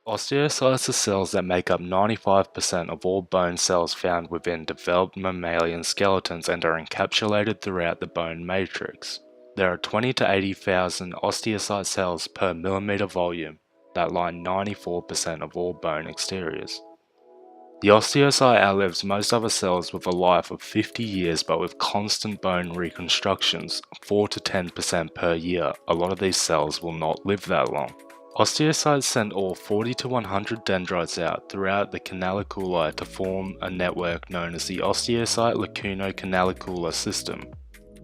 Osteocytes are cells that make up 95% of all bone cells found within developed mammalian skeletons and are encapsulated throughout the bone matrix. There are 20 to 80,000 osteocyte cells per millimeter volume that line 94% of all bone exteriors. The osteocyte outlives most other cells with a life of 50 years, but with constant bone reconstructions, 4 to 10% per year. A lot of these cells will not live that long. Osteocytes send all 40 to 100 dendrites out throughout the canaliculi to form a network known as the osteocyte lacuno-canalicular system.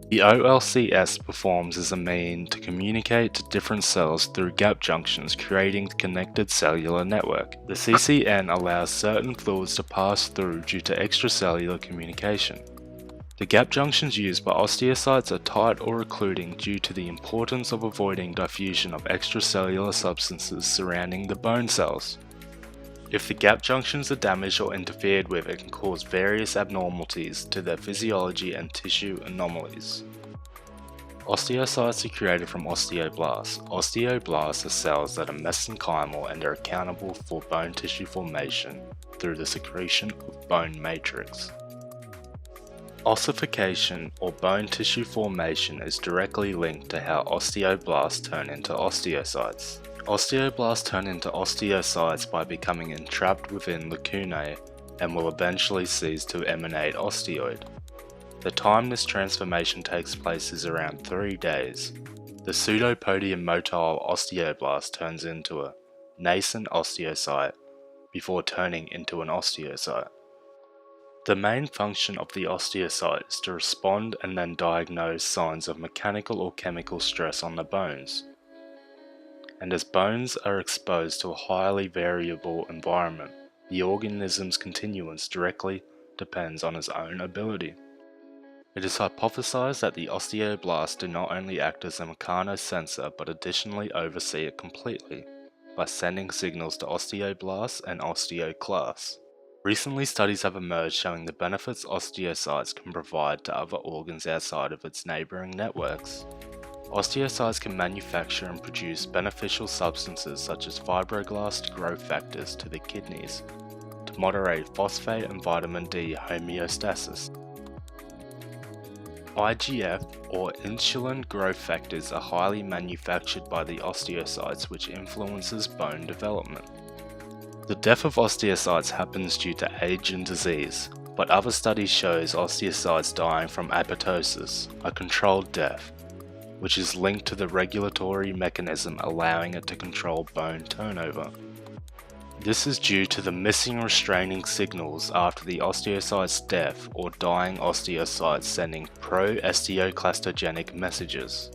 The OLCS performs as a mean to communicate to different cells through gap junctions, creating a connected cellular network. The CCN allows certain fluids to pass through due to extracellular communication. The gap junctions used by osteocytes are tight or occluding due to the importance of avoiding diffusion of extracellular substances surrounding the bone cells. If the gap junctions are damaged or interfered with, it can cause various abnormalities to their physiology and tissue anomalies. Osteocytes are created from osteoblasts. Osteoblasts are cells that are mesenchymal and are accountable for bone tissue formation through the secretion of bone matrix. Ossification or bone tissue formation is directly linked to how osteoblasts turn into osteocytes. Osteoblasts turn into osteocytes by becoming entrapped within lacunae and will eventually cease to emanate osteoid. The time this transformation takes place is around 3 days. The pseudopodium motile osteoblast turns into a nascent osteocyte before turning into an osteocyte. The main function of the osteocyte is to respond and then diagnose signs of mechanical or chemical stress on the bones. And as bones are exposed to a highly variable environment, the organism's continuance directly depends on its own ability. It is hypothesized that the osteoblasts do not only act as a mechanosensor but additionally oversee it completely, by sending signals to osteoblasts and osteoclasts. Recently, studies have emerged showing the benefits osteocytes can provide to other organs outside of its neighboring networks. Osteocytes can manufacture and produce beneficial substances such as fibroblast growth factors to the kidneys to moderate phosphate and vitamin D homeostasis. IGF or insulin growth factors are highly manufactured by the osteocytes, which influences bone development. The death of osteocytes happens due to age and disease, but other studies shows osteocytes dying from apoptosis, a controlled death, which is linked to the regulatory mechanism allowing it to control bone turnover. This is due to the missing restraining signals after the osteocyte's death or dying osteocytes sending pro-osteoclastogenic messages.